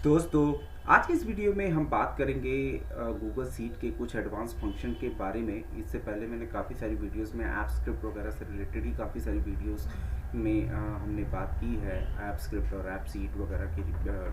दोस्तों, आज की इस वीडियो में हम बात करेंगे गूगल शीट के कुछ एडवांस फंक्शन के बारे में। इससे पहले मैंने काफ़ी सारी वीडियोस में ऐप स्क्रिप्ट वगैरह से रिलेटेड ही काफ़ी सारी वीडियोस में हमने बात की है। ऐप स्क्रिप्ट और ऐप शीट वगैरह की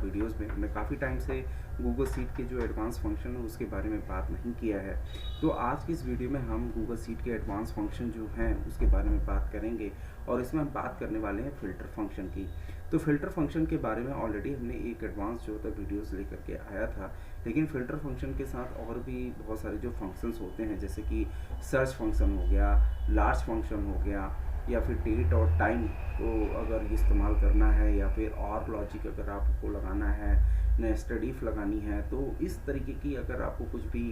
वीडियोस में हमने काफ़ी टाइम से गूगल शीट के जो एडवांस फंक्शन है उसके बारे में बात नहीं किया है। तो आज की इस वीडियो में हम गूगल शीट के एडवांस फंक्शन जो हैं उसके बारे में बात करेंगे और इसमें हम बात करने वाले हैं फ़िल्टर फंक्शन की। तो फ़िल्टर फंक्शन के बारे में ऑलरेडी हमने एक एडवांस जो होता है वीडियोस लेकर के आया था, लेकिन फ़िल्टर फंक्शन के साथ और भी बहुत सारे जो फंक्शंस होते हैं, जैसे कि सर्च फंक्शन हो गया, लार्ज फंक्शन हो गया, या फिर डेट और टाइम को अगर इस्तेमाल करना है, या फिर और लॉजिक अगर आपको लगाना है, नेस्टेड इफ लगानी है, तो इस तरीके की अगर आपको कुछ भी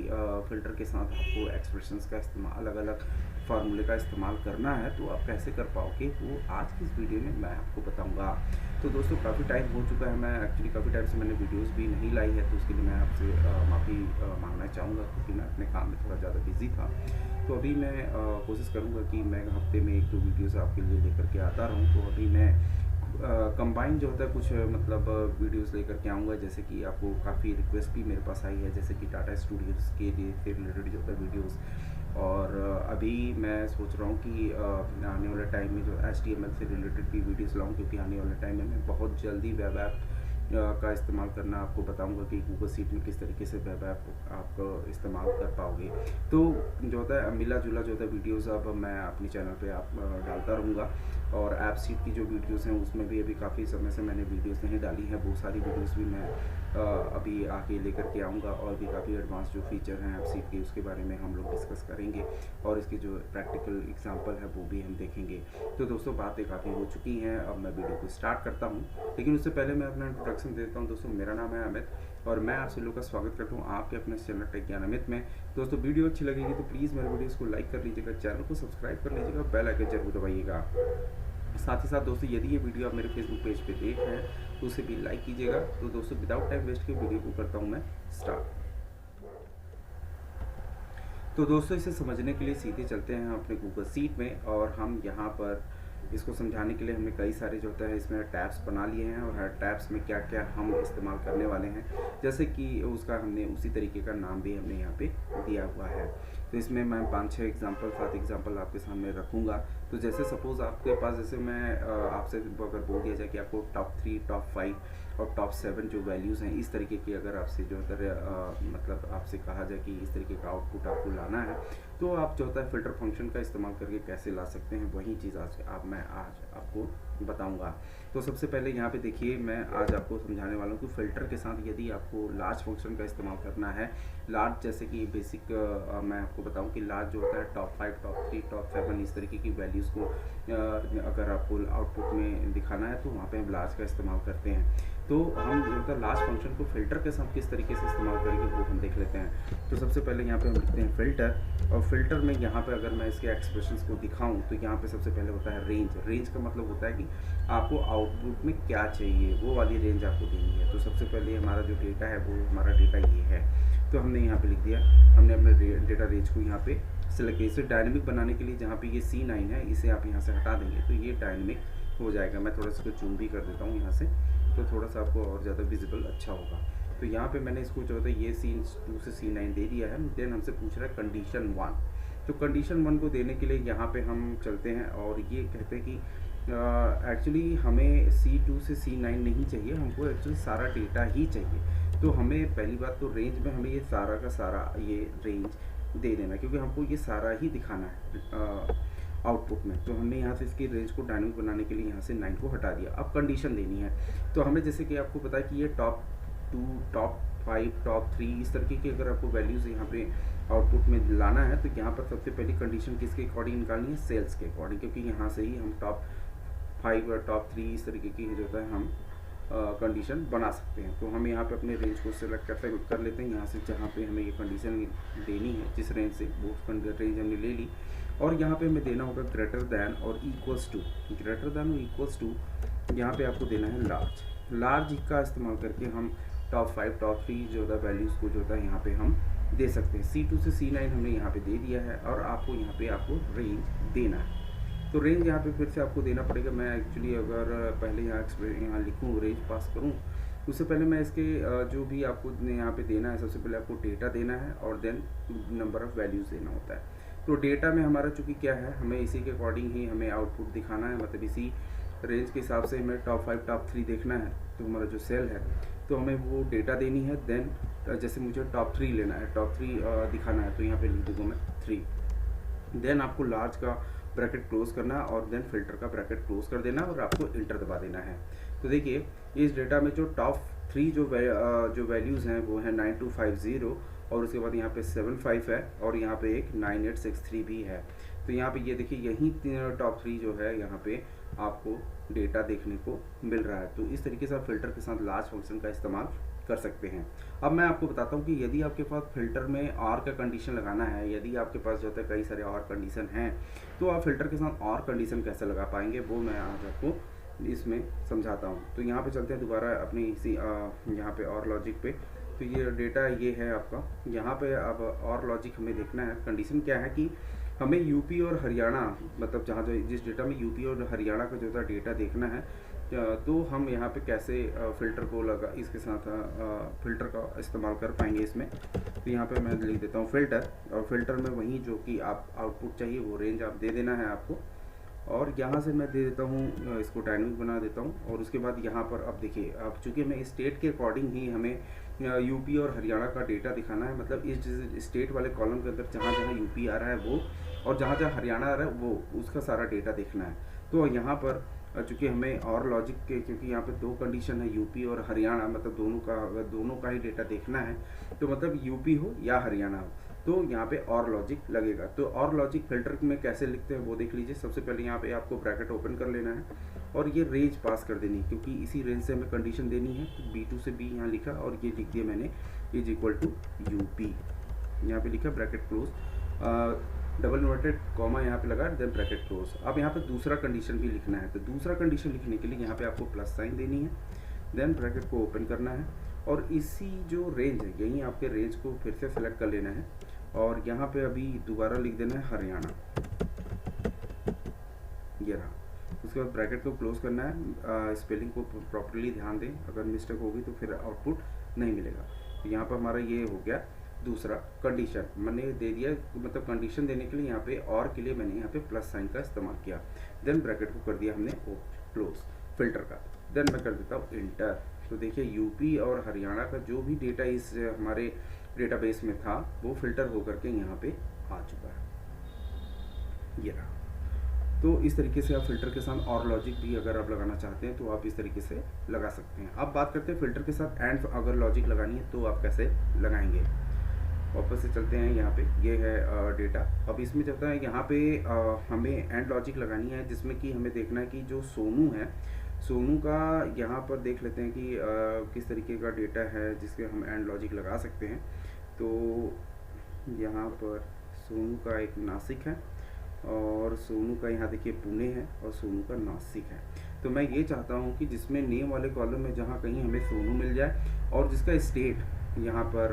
फ़िल्टर के साथ आपको एक्सप्रेशंस का इस्तेमाल, अलग अलग फार्मूले का इस्तेमाल करना है, तो आप कैसे कर पाओगे वो आज की इस वीडियो में मैं आपको बताऊंगा। तो दोस्तों, काफ़ी टाइम हो चुका है, मैं एक्चुअली काफ़ी टाइम से मैंने वीडियोस भी नहीं लाई है, तो उसके लिए मैं आपसे माफ़ी मांगना चाहूँगा, क्योंकि मैं अपने काम में थोड़ा ज़्यादा बिजी था। तो अभी मैं कोशिश करूँगा कि मैं हफ्ते में 1-2 वीडियोस आपके लिए लेकर के आता रहूँ। तो अभी मैं कंबाइन जो होता है कुछ मतलब वीडियोस लेकर के आऊँगा, जैसे कि आपको काफ़ी रिक्वेस्ट भी मेरे पास आई है, जैसे कि टाटा स्टूडियोज़ के लिए से रिलेटेड जो होता है वीडियोस। और अभी मैं सोच रहा हूँ कि आने वाले टाइम में जो HTML से रिलेटेड भी वीडियोस लाऊँ, क्योंकि आने वाले टाइम में मैं बहुत जल्दी वेब ऐप का इस्तेमाल करना आपको बताऊंगा कि गूगल शीट में किस तरीके से वेब ऐप आप इस्तेमाल कर पाओगे। तो जो होता है मिला जुला जो होता है वीडियोस अब मैं अपने चैनल पे आप डालता रहूँगा। और ऐप शीट की जो वीडियोस हैं उसमें भी अभी काफ़ी समय से मैंने वीडियोस नहीं डाली हैं, बहुत सारी वीडियोस भी मैं अभी आके लेकर के आऊँगा, और भी काफ़ी एडवांस जो फीचर हैं ऐप शीट के उसके बारे में हम लोग डिस्कस करेंगे, और इसके जो प्रैक्टिकल एग्जाम्पल है वो भी हम देखेंगे। तो दोस्तों, बातें काफ़ी हो चुकी हैं, अब मैं वीडियो को स्टार्ट करता हूँ, लेकिन उससे पहले मैं अपना इंट्रोडक्शन देता हूँ। दोस्तों, मेरा नाम है अमित और मैं आप सभी लोगों का स्वागत करता हूँ आपके अपने चैनल टेक ज्ञान अमित में। दोस्तों, वीडियो अच्छी लगेगी तो प्लीज़ मेरे वीडियोस को लाइक कर लीजिएगा, चैनल को सब्सक्राइब कर लीजिएगा, बेल आइकन जरूर दबाइएगा। साथ ही साथ दोस्तों, यदि ये वीडियो आप मेरे फेसबुक पेज पे देख रहे हैं तो उसे भी लाइक कीजिएगा। तो दोस्तों, विदाउट टाइम वेस्ट के वीडियो को करता हूँ मैं स्टार्ट। तो दोस्तों, इसे समझने के लिए सीधे चलते हैं अपने गूगल शीट में, और हम यहाँ पर इसको समझाने के लिए हमने कई सारे जो होता है इसमें टैब्स बना लिए हैं, और हर टैब्स में क्या क्या हम इस्तेमाल करने वाले हैं, जैसे कि उसका हमने उसी तरीके का नाम भी हमने यहाँ पे दिया हुआ है। तो इसमें मैं 5-6 एग्जाम्पल 7 एग्जाम्पल आपके सामने रखूँगा। तो जैसे सपोज़ आपके पास, जैसे मैं आपसे अगर बोल दिया जाए कि आपको टॉप 3, टॉप 5 और टॉप 7 जो वैल्यूज़ हैं, इस तरीके की अगर आपसे जो होता है मतलब आपसे कहा जाए कि इस तरीके का आउटपुट आपको लाना है, तो आप जो होता है फ़िल्टर फंक्शन का इस्तेमाल करके कैसे ला सकते हैं, वही चीज़ मैं आज आपको बताऊंगा। तो सबसे पहले यहाँ पे देखिए, मैं आज आपको समझाने वाला हूँ कि फ़िल्टर के साथ यदि आपको लार्ज फंक्शन का इस्तेमाल करना है, लार्ज जैसे कि बेसिक मैं आपको बताऊँ कि लार्ज जो होता है टॉप 5, टॉप 3, टॉप 7 इस तरीके की वैल्यूज़ को अगर आपको आउटपुट में दिखाना है तो वहाँ पे हम लार्ज का इस्तेमाल करते हैं। तो हम जो होता है लार्ज फंक्शन को फ़िल्टर के साथ किस तरीके से इस्तेमाल करेंगे वो हम देख लेते हैं। तो सबसे पहले यहाँ पे हम लिखते हैं फ़िल्टर, और फिल्टर में यहाँ पे अगर मैं इसके एक्सप्रेशंस को दिखाऊं तो यहाँ पे सबसे पहले होता है रेंज। रेंज का मतलब होता है कि आपको आउटपुट में क्या चाहिए, वो वाली रेंज आपको देनी है। तो सबसे पहले हमारा जो डेटा है वो हमारा डेटा ये है, तो हमने यहाँ पे लिख दिया। हमने अपने डेटा रेंज को यहाँ पे सिलेक्ट किया। इसे डायनेमिक बनाने के लिए जहाँ पे ये C9 है, इसे आप यहाँ से हटा देंगे तो ये डायनेमिक हो जाएगा। मैं थोड़ा सा इसको जूम भी कर देता हूँ यहाँ से, तो थोड़ा सा आपको और ज़्यादा विजिबल अच्छा होगा। तो यहाँ पे मैंने इसको जो होता है ये C2 से C9 दे दिया है। देन हमसे पूछ रहा है कंडीशन 1। तो कंडीशन 1 को देने के लिए यहाँ पे हम चलते हैं, और ये कहते हैं कि एक्चुअली हमें C2 से C9 नहीं चाहिए, हमको एक्चुअली सारा डेटा ही चाहिए। तो हमें पहली बात तो रेंज में हमें ये सारा का सारा ये रेंज दे देना, क्योंकि हमको ये सारा ही दिखाना है आउटपुट में। तो हमने यहाँ से इसकी रेंज को डायनेमिक बनाने के लिए यहाँ से 9 को हटा दिया। अब कंडीशन देनी है, तो हमें जैसे कि आपको पता है कि ये टॉप 2, टॉप 5, टॉप 3 इस तरीके की अगर आपको वैल्यूज़ यहाँ पे आउटपुट में लाना है, तो यहाँ पर सबसे पहली कंडीशन किसके अकॉर्डिंग निकालनी है, सेल्स के अकॉर्डिंग, क्योंकि यहाँ से ही हम टॉप 5 और टॉप 3 इस तरीके की जो होता है हम कंडीशन बना सकते हैं। तो हम यहाँ पे अपने रेंज को सिलेक्ट कर लेते हैं। यहाँ से जहाँ पे हमें ये कंडीशन देनी है, जिस रेंज से, वो रेंज हमने ले ली, और यहाँ पे हमें देना होगा ग्रेटर दैन और इक्वल्स टू। ग्रेटर दैन और इक्वल्स टू यहाँ पे आपको देना है लार्ज। लार्ज का इस्तेमाल करके हम टॉप 5, टॉप 3 जो होता है वैल्यूज़ को जो होता है यहाँ पे हम दे सकते हैं। C2 से C9 हमने यहाँ पे दे दिया है, और आपको यहाँ पे आपको रेंज देना है। तो रेंज यहाँ पे फिर से आपको देना पड़ेगा। मैं एक्चुअली अगर पहले यहाँ लिखूँ, रेंज पास करूँ, उससे पहले मैं इसके जो भी आपको यहाँ पे देना है, सबसे पहले आपको डेटा देना है और देन नंबर ऑफ़ वैल्यूज़ देना होता है। तो डेटा में हमारा चूँकि क्या है, हमें इसी के अकॉर्डिंग ही हमें आउटपुट दिखाना है, मतलब इसी रेंज के हिसाब से हमें टॉप 5 टॉप 3 देखना है। तो हमारा जो सेल है तो हमें वो डेटा देनी है। देन जैसे मुझे टॉप 3 लेना है, टॉप 3 दिखाना है, तो यहाँ पे लिख दूँगा मैं 3। देन आपको लार्ज का ब्रैकेट क्लोज करना है और देन फिल्टर का ब्रैकेट क्लोज कर देना और आपको इंटर दबा देना है। तो देखिए इस डेटा में जो टॉप 3 जो वैल्यूज़ हैं वो है 9250 और उसके बाद यहाँ पे 75 है और यहाँ पे एक 9863 भी है। तो यहाँ पे ये देखिए यही टॉप 3 जो है यहाँ पे आपको डेटा देखने को मिल रहा है। तो इस तरीके से आप फिल्टर के साथ लार्ज फंक्शन का इस्तेमाल कर सकते हैं। अब मैं आपको बताता हूँ कि यदि आपके पास फिल्टर में और का कंडीशन लगाना है, यदि आपके पास जो होता है कई सारे और कंडीशन हैं, तो आप फिल्टर के साथ और कंडीशन कैसे लगा पाएंगे वो मैं आज आपको इसमें समझाता हूँ। तो यहाँ पे चलते हैं दोबारा अपनी इसी यहाँ पे और लॉजिक पे। तो ये डेटा ये है आपका, यहाँ पे अब और लॉजिक हमें देखना है। कंडीशन क्या है कि हमें यूपी और हरियाणा, मतलब जहाँ जो जिस डेटा में यूपी और हरियाणा का जो था डेटा देखना है, तो हम यहाँ पे कैसे फ़िल्टर को लगा इसके साथ फ़िल्टर का इस्तेमाल कर पाएंगे इसमें। तो यहाँ पे मैं लिख देता हूँ फ़िल्टर, और फिल्टर में वही जो कि आप आउटपुट चाहिए वो रेंज आप दे देना है आपको। और यहाँ से मैं दे देता हूँ इसको डायनेमिक बना देता हूँ। और उसके बाद यहाँ पर अब देखिए, अब चूँकि हमें स्टेट के अकॉर्डिंग ही हमें यूपी और हरियाणा का डेटा दिखाना है, मतलब इस स्टेट वाले कॉलम के अंदर जहाँ जहाँ यूपी आ रहा है वो, और जहाँ जहाँ हरियाणा आ रहा है वो, उसका सारा डेटा देखना है। तो यहाँ पर चूँकि हमें और लॉजिक के, क्योंकि यहाँ पे 2 कंडीशन है, यूपी और हरियाणा, मतलब दोनों का ही डेटा देखना है, तो मतलब यूपी हो या हरियाणा हो, तो यहाँ पे और लॉजिक लगेगा। तो और लॉजिक फिल्टर में कैसे लिखते हैं वो देख लीजिए। सबसे पहले यहाँ पे आपको ब्रैकेट ओपन कर लेना है और ये रेंज पास कर देनी है, क्योंकि इसी रेंज से हमें कंडीशन देनी है। तो B2 से B यहाँ लिखा और ये लिख दिया मैंने इज इक्वल टू यूपी, यहाँ पे लिखा bracket close, double inverted comma यहाँ पे लगा, देन ब्रैकेट क्लोज। अब यहाँ पे दूसरा कंडीशन भी लिखना है। तो दूसरा कंडीशन लिखने के लिए यहाँ पे आपको प्लस साइन देनी है, देन ब्रैकेट को ओपन करना है और इसी जो रेंज है यहीं आपके रेंज को फिर से सेलेक्ट कर लेना है और यहाँ पे अभी दोबारा लिख देना है हरियाणा, ये रहा। उसके बाद ब्रैकेट को क्लोज करना है। स्पेलिंग को प्रॉपर्ली ध्यान दें, अगर मिस्टेक होगी तो फिर आउटपुट नहीं मिलेगा। तो यहाँ पर हमारा ये हो गया दूसरा कंडीशन मैंने दे दिया, मतलब कंडीशन देने के लिए यहाँ पे और के लिए मैंने यहाँ पे प्लस साइन का इस्तेमाल किया। देन ब्रैकेट को कर दिया हमने क्लोज फिल्टर का। देन मैं कर देता हूँ इंटर। तो देखिए यूपी और हरियाणा का जो भी डेटा इस हमारे डेटाबेस में था वो फिल्टर होकर के यहाँ पे आ चुका है, ये रहा। तो इस तरीके से आप फिल्टर के साथ और लॉजिक भी अगर आप लगाना चाहते हैं तो आप इस तरीके से लगा सकते हैं। अब बात करते हैं फिल्टर के साथ एंड अगर लॉजिक लगानी है तो आप कैसे लगाएंगे। वापस से चलते हैं, यहाँ पे ये है डेटा। अब इसमें चलता है यहाँ पे हमें एंड लॉजिक लगानी है, जिसमें कि हमें देखना है कि जो सोनू है, सोनू का यहाँ पर देख लेते हैं कि किस तरीके का डेटा है जिसके हम एंड लॉजिक लगा सकते हैं। तो यहाँ पर सोनू का एक नासिक है और सोनू का यहाँ देखिए पुणे है और सोनू का नासिक है। तो मैं ये चाहता हूँ कि जिसमें नेम वाले कॉलम में जहाँ कहीं हमें सोनू मिल जाए और जिसका स्टेट यहाँ पर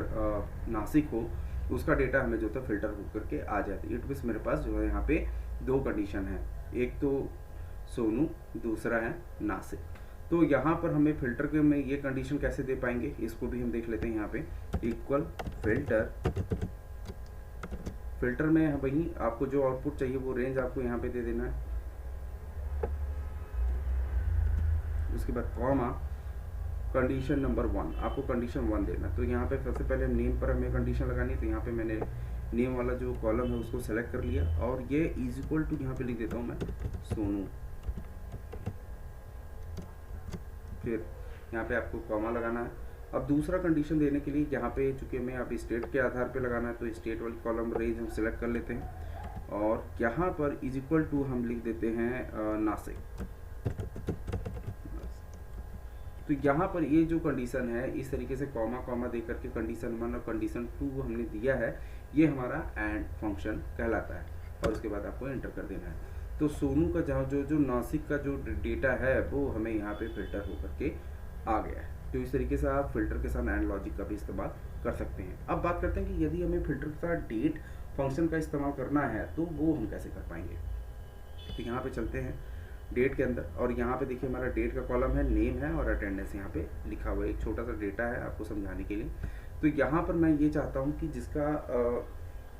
नासिक हो, उसका डेटा हमें जो था फिल्टर हो करके आ जाए। इट मीन्स मेरे पास जो है यहाँ पे 2 कंडीशन है, एक तो सोनू, दूसरा है नासिक। तो यहाँ पर हमें फिल्टर के में ये कंडीशन कैसे दे पाएंगे, इसको भी हम देख लेते हैं। यहाँ पे इक्वल फिल्टर, फिल्टर में वही आपको जो आउटपुट चाहिए वो रेंज आपको यहाँ पे दे देना है। उसके बाद कॉमा कंडीशन नंबर 1, आपको कंडीशन 1 देना। तो यहाँ पे सबसे पहले नेम पर हमें कंडीशन लगानी है। तो यहाँ पे मैंने नेम वाला जो कॉलम है उसको सेलेक्ट कर लिया और ये इज इक्वल टू यहाँ पे लिख देता हूँ मैं सोनू। फिर यहाँ पे आपको कॉमा लगाना है। अब दूसरा कंडीशन देने के लिए यहाँ पे चूंकि हमें अब स्टेट के आधार पे लगाना है तो स्टेट वाली कॉलम रेंज हम सिलेक्ट कर लेते हैं और यहाँ पर इज इक्वल टू हम लिख देते हैं नासिक। तो यहाँ पर ये जो कंडीशन है इस तरीके से कॉमा कॉमा दे करके कंडीशन 1 और कंडीशन 2 हमने दिया है, ये हमारा एंड फंक्शन कहलाता है। और उसके बाद आपको एंटर कर देना है। तो सोनू का जहाँ जो नासिक का जो डेटा है वो हमें यहाँ पे फिल्टर होकर के आ गया है। तो इस तरीके से आप फिल्टर के साथ एंड लॉजिक का भी इस्तेमाल कर सकते हैं। अब बात करते हैं कि यदि हमें फिल्टर के साथ डेट फंक्शन का इस्तेमाल करना है तो वो हम कैसे कर पाएंगे। तो यहाँ पे चलते हैं डेट के अंदर, और यहाँ पे देखिए हमारा डेट का कॉलम है, नेम है और अटेंडेंस यहाँ पे लिखा हुआ है। एक छोटा सा डेटा है आपको समझाने के लिए। तो यहाँ पर मैं ये चाहता हूँ कि जिसका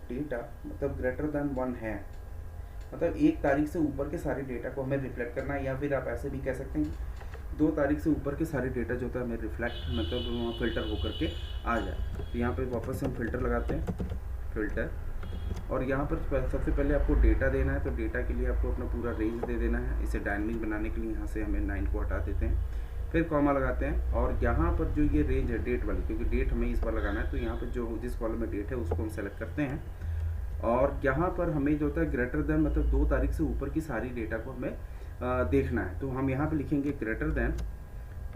डेटा मतलब ग्रेटर देन 1 है, मतलब 1 तारीख से ऊपर के सारे डेटा को हमें रिफ्लेक्ट करना है, या फिर आप ऐसे भी कह सकते हैं 2 तारीख से ऊपर के सारे डेटा जो होता है हमें रिफ्लेक्ट मतलब फ़िल्टर होकर के आ जाए। तो यहाँ पे वापस हम फ़िल्टर लगाते हैं, फ़िल्टर, और यहाँ पर सबसे पहले आपको डेटा देना है। तो डेटा के लिए आपको अपना पूरा रेंज दे देना है। इसे डायनेमिक बनाने के लिए यहाँ से हमें 9 को हटा देते हैं, फिर कॉमा लगाते हैं, और यहाँ पर जो ये रेंज है डेट वाली, क्योंकि डेट हमें इस बार लगाना है, तो यहाँ पर जो जिस कॉलम में डेट है उसको हम सेलेक्ट करते हैं, और यहाँ पर हमें जो होता है ग्रेटर देन मतलब 2 तारीख से ऊपर की सारी डेटा को हमें देखना है। तो हम यहाँ पे लिखेंगे ग्रेटर देन,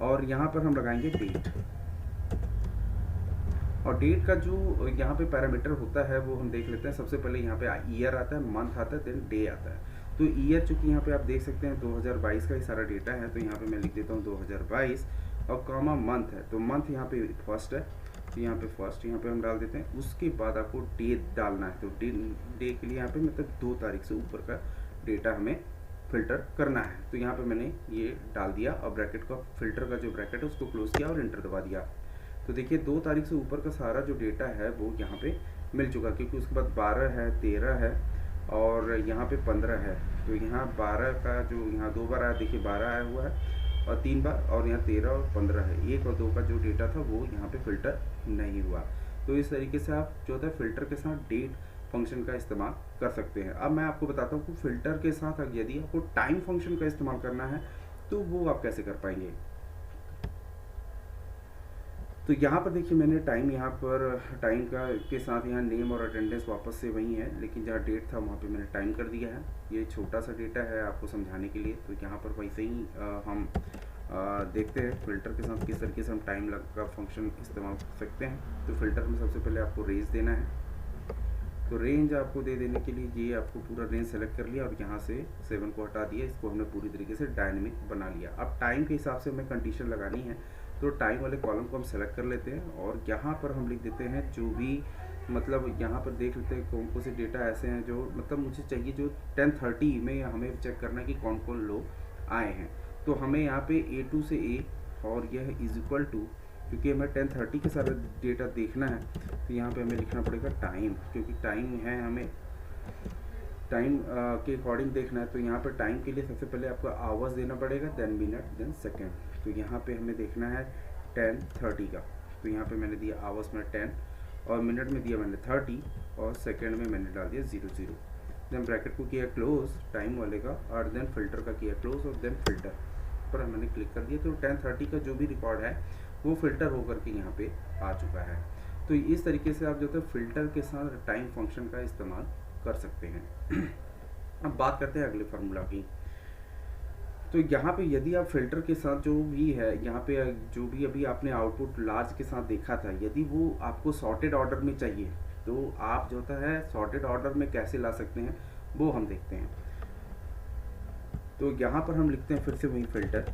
और यहाँ पर हम लगाएंगे डेट, और डेट का जो यहाँ पे पैरामीटर होता है वो हम देख लेते हैं। सबसे पहले यहाँ पे ईयर आता है, मंथ आता है, देन डे आता है। तो ईयर चूँकि यहाँ पे आप देख सकते हैं 2022 का ही सारा डेटा है, तो यहाँ पे मैं लिख देता हूँ 2022, और कॉमा मंथ है, तो मंथ यहाँ पे फर्स्ट है, तो यहाँ पे फर्स्ट यहाँ पे हम डाल देते हैं। उसके बाद आपको डे डालना है, तो डे के लिए यहाँ पे मतलब 2 तारीख से ऊपर का डेटा हमें फ़िल्टर करना है। तो यहाँ पे मैंने ये डाल दिया, और ब्रैकेट का फ़िल्टर का जो ब्रैकेट है उसको क्लोज़ किया और एंटर दबा दिया। तो देखिए 2 तारीख से ऊपर का सारा जो डेटा है वो यहाँ पे मिल चुका, क्योंकि उसके बाद 12 है, 13 है, और यहाँ पे 15 है। तो यहाँ 12 का जो यहाँ 2 बार आया, देखिए 12 आया हुआ है और 3 बार, और यहाँ 13 और 15 है। 1 और 2 का जो डेटा था वो यहाँ पे फ़िल्टर नहीं हुआ। तो इस तरीके से आप जो होता है फ़िल्टर के साथ डेट फंक्शन का इस्तेमाल कर सकते हैं। अब मैं आपको बताता हूँ कि फ़िल्टर के साथ यदि आपको टाइम फंक्शन का इस्तेमाल करना है तो वो आप कैसे कर पाएंगे। तो यहाँ पर देखिए मैंने टाइम यहाँ पर टाइम का के साथ यहाँ नेम और अटेंडेंस वापस से वही है, लेकिन जहाँ डेट था वहाँ पे मैंने टाइम कर दिया है। ये छोटा सा डेटा है आपको समझाने के लिए। तो यहाँ पर वैसे ही हम देखते हैं फ़िल्टर के साथ किस तरीके से हम टाइम का फंक्शन इस्तेमाल कर सकते हैं। तो फ़िल्टर में सबसे पहले आपको रेंज देना है। तो रेंज आपको दे देने के लिए ये आपको पूरा रेंज सेलेक्ट कर लिया, और यहाँ से 7 को हटा दिया। इसको हमने पूरी तरीके से डायनेमिक बना लिया। अब टाइम के हिसाब से हमें कंडीशन लगानी है, तो टाइम वाले कॉलम को हम सेलेक्ट कर लेते हैं, और यहाँ पर हम लिख देते हैं जो भी मतलब यहाँ पर देख लेते हैं कौन कौन से डेटा ऐसे हैं जो मतलब मुझे चाहिए, जो 10:30 में हमें चेक करना है कि कौन कौन लोग आए हैं। तो हमें यहाँ पे A2 से A, और यह इज इक्वल टू, क्योंकि हमें 10:30 के सारा डेटा देखना है, तो यहाँ पे हमें लिखना पड़ेगा टाइम, क्योंकि टाइम है, हमें टाइम के अकॉर्डिंग देखना है। तो यहाँ पर टाइम के लिए सबसे पहले आपको आवर्स देना पड़ेगा, देन मिनट, देन सेकेंड। तो यहाँ पे हमें देखना है 10:30 का, तो यहाँ पे मैंने दिया आवर्स में 10, और मिनट में दिया मैंने 30, और सेकेंड में मैंने डाल दिया 00। देन ब्रैकेट को किया क्लोज टाइम वाले का, और देन फिल्टर का किया क्लोज, और देन फिल्टर पर मैंने क्लिक कर दिया। तो 10:30 का जो भी रिकॉर्ड है वो फिल्टर होकर के यहाँ पे आ चुका है। तो इस तरीके से आप जो है फिल्टर के साथ टाइम फंक्शन का इस्तेमाल कर सकते हैं। अब बात करते हैं अगले फार्मूला की। तो यहाँ पे यदि आप फिल्टर के साथ जो भी है, यहाँ पे जो भी अभी आपने आउटपुट लार्ज के साथ देखा था, यदि वो आपको सॉर्टेड ऑर्डर में चाहिए, तो आप जो होता है सॉर्टेड ऑर्डर में कैसे ला सकते हैं वो हम देखते हैं। तो यहाँ पर हम लिखते हैं फिर से वही फिल्टर,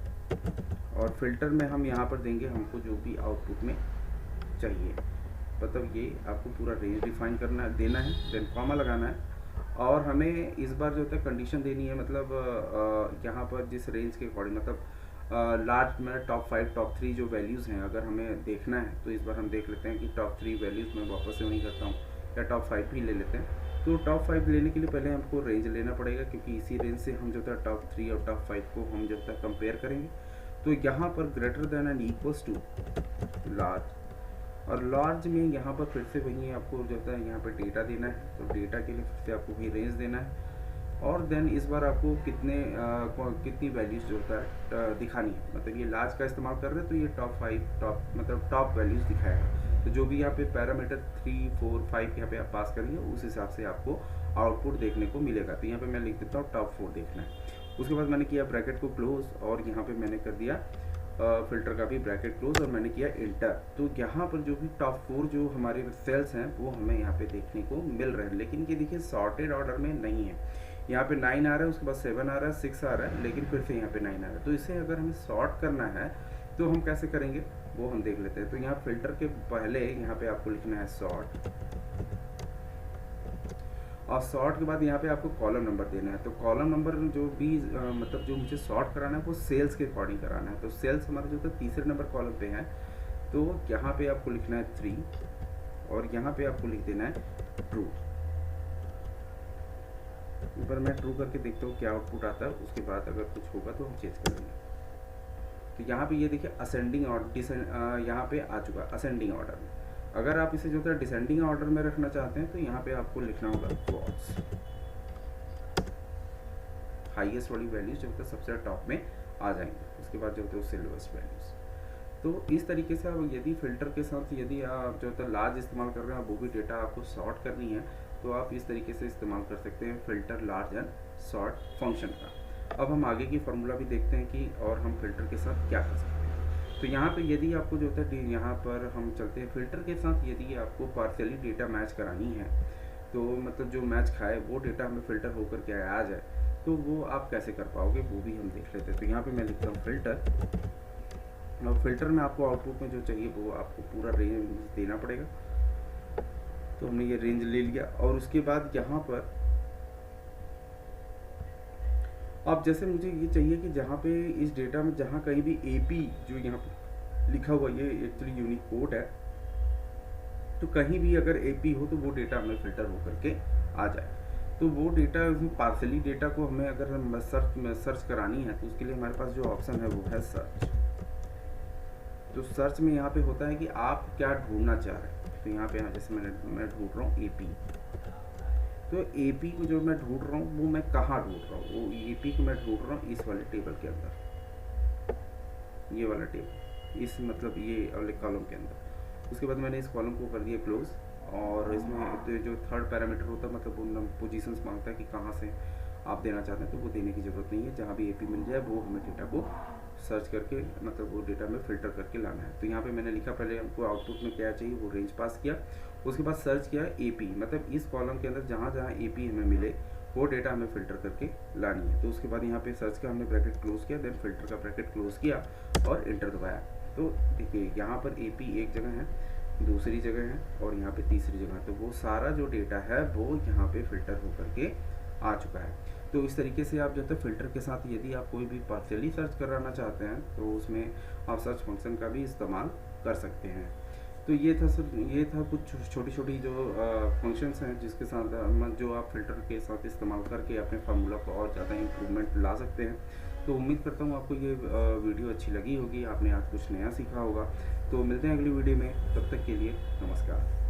और फिल्टर में हम यहाँ पर देंगे हमको जो भी आउटपुट में चाहिए, मतलब ये आपको पूरा रेंज डिफाइन करना देना है, देन कॉमा लगाना है, और हमें इस बार जो होता है कंडीशन देनी है, मतलब यहाँ पर जिस रेंज के अकॉर्डिंग, मतलब लार्ज में टॉप 5 टॉप 3 जो वैल्यूज़ हैं अगर हमें देखना है, तो इस बार हम देख लेते हैं कि टॉप 3 वैल्यूज़ मैं वापस से वही करता हूँ, या टॉप 5 ही ले लेते हैं। तो टॉप 5 लेने के लिए पहले हमको रेंज लेना पड़ेगा, क्योंकि इसी रेंज से हम जो है टॉप 3 और टॉप 5 को हम जो है कंपेयर करेंगे। तो यहाँ पर greater than and equals to large, और लार्ज में यहाँ पर फिर से वही आपको जो होता है यहाँ पर डेटा देना है। तो डेटा के लिए फिर से आपको वही रेंज देना है, और देन इस बार आपको कितनी वैल्यूज़ जो होता है दिखानी है, मतलब ये लार्ज का इस्तेमाल कर रहे हैं तो ये टॉप 5 मतलब टॉप वैल्यूज़ दिखाएगा। तो जो भी यहाँ पे पैरामीटर 3, 4, 5 यहाँ पे आप पास करेंगे उस हिसाब से आपको आउटपुट देखने को मिलेगा। तो यहाँ पे मैं लिख देता हूँ टॉप 4 देखना है। उसके बाद मैंने किया ब्रैकेट को क्लोज, और यहाँ पे मैंने कर दिया फिल्टर का भी ब्रैकेट क्लोज, और मैंने किया इंटर। तो यहाँ पर जो भी टॉप 4 जो हमारे सेल्स हैं वो हमें यहाँ पे देखने को मिल रहे हैं, लेकिन ये देखिए सॉर्टेड ऑर्डर में नहीं है। यहाँ पे 9 आ रहा है, उसके बाद 7 आ रहा है, 6 आ रहा है, लेकिन फिर से यहाँ पे 9 आ रहा है। तो इसे अगर हमें सॉर्ट करना है तो हम कैसे करेंगे वो हम देख लेते हैं। तो यहाँ फिल्टर के पहले यहाँ पे आपको लिखना है सॉर्ट, और सॉर्ट के बाद यहाँ पे आपको कॉलम नंबर देना है। तो कॉलम नंबर जो भी मतलब जो मुझे सॉर्ट कराना है वो सेल्स के अकॉर्डिंग कराना है। तो सेल्स हमारा जो था तीसरे नंबर कॉलम पे है, तो यहाँ पे आपको लिखना है 3 और यहाँ पे आपको लिख देना है ट्रू। एक बार मैं ट्रू करके देखता हूँ क्या आउटपुट आता है, उसके बाद अगर कुछ होगा तो हम चेंज करेंगे। तो यहाँ पे ये देखिए असेंडिंग ऑर्डर यहाँ पे आ चुका है असेंडिंग ऑर्डर में। अगर आप इसे जो है डिसेंडिंग ऑर्डर में रखना चाहते हैं तो यहाँ पे आपको लिखना होगा फॉल्स। हाईएस्ट वाली वैल्यूज जो होता है सबसे टॉप में आ जाएंगे, उसके बाद जो होता है उससे लोएस्ट वैल्यूज। तो इस तरीके से आप यदि फिल्टर के साथ यदि आप जो होता है लार्ज इस्तेमाल कर रहे हैं, वो भी डेटा आपको सॉर्ट करनी है, तो आप इस तरीके से इस्तेमाल कर सकते हैं filter large and sort function का। अब हम आगे की फार्मूला भी देखते हैं कि और हम फिल्टर के साथ क्या कर सकते हैं। तो यहाँ पे यदि आपको जो होता है यहाँ पर हम चलते हैं फिल्टर के साथ, यदि आपको पार्शियली डेटा मैच करानी है, तो मतलब जो मैच खाए वो डेटा हमें फिल्टर होकर के आ जाए, तो वो आप कैसे कर पाओगे वो भी हम देख लेते हैं। तो यहाँ पे मैं लिखता हूँ फिल्टर, और फिल्टर में आपको आउटपुट में जो चाहिए वो आपको पूरा रेंज देना पड़ेगा। तो हमने ये रेंज ले लिया, और उसके बाद यहाँ पर अब जैसे मुझे ये चाहिए कि जहाँ पे इस डेटा में जहाँ कहीं भी AP जो यहाँ पे लिखा हुआ, ये एक्चुअली यूनिक कोड है, तो कहीं भी अगर AP हो तो वो डेटा हमें फिल्टर होकर के आ जाए। तो वो डेटा पार्सली डेटा को हमें अगर सर्च करानी है, तो उसके लिए हमारे पास जो ऑप्शन है वो है सर्च। तो सर्च में यहाँ पे होता है कि आप क्या ढूंढना चाह रहे हैं। तो यहाँ पे जैसे मैं ढूंढ रहा हूँ AP, तो AP को जो मैं ढूंढ रहा हूँ वो मैं कहाँ ढूंढ रहा हूँ, वो AP को मैं ढूंढ रहा हूँ इस वाले टेबल के अंदर, ये वाला टेबल, इस मतलब ये वाले कॉलम के अंदर। उसके बाद मैंने इस कॉलम को कर दिया क्लोज, और इसमें जो थर्ड पैरामीटर होता है मतलब पोजीशंस मांगता है कि कहाँ से आप देना चाहते हैं, तो वो देने की ज़रूरत नहीं है। जहाँ भी AP मिल जाए वो हमें डेटा को सर्च करके मतलब वो डेटा में फ़िल्टर करके लाना है। तो यहाँ पे मैंने लिखा, पहले हमको आउटपुट में क्या चाहिए वो रेंज पास किया, उसके बाद सर्च किया AP, मतलब इस कॉलम के अंदर जहाँ जहाँ AP हमें मिले वो डेटा हमें फ़िल्टर करके लानी है। तो उसके बाद यहाँ पे सर्च का हमने ब्रैकेट क्लोज किया, देन फिल्टर का ब्रैकेट क्लोज किया और इंटर दबाया। तो देखिए यहाँ पर AP एक जगह है, दूसरी जगह है और यहाँ पे तीसरी जगह है, तो वो सारा जो डेटा है वो यहाँ पे फिल्टर होकर के आ चुका है। तो इस तरीके से आप जो है फिल्टर के साथ यदि आप कोई भी पार्शियली सर्च कराना चाहते हैं तो उसमें आप सर्च फंक्शन का भी इस्तेमाल कर सकते हैं। तो ये था कुछ छोटी छोटी जो फंक्शंस हैं जिसके साथ जो आप फिल्टर के साथ इस्तेमाल करके अपने फार्मूला को और ज़्यादा इम्प्रूवमेंट ला सकते हैं। तो उम्मीद करता हूँ आपको ये वीडियो अच्छी लगी होगी, आपने आज कुछ नया सीखा होगा। तो मिलते हैं अगली वीडियो में, तब तक के लिए नमस्कार।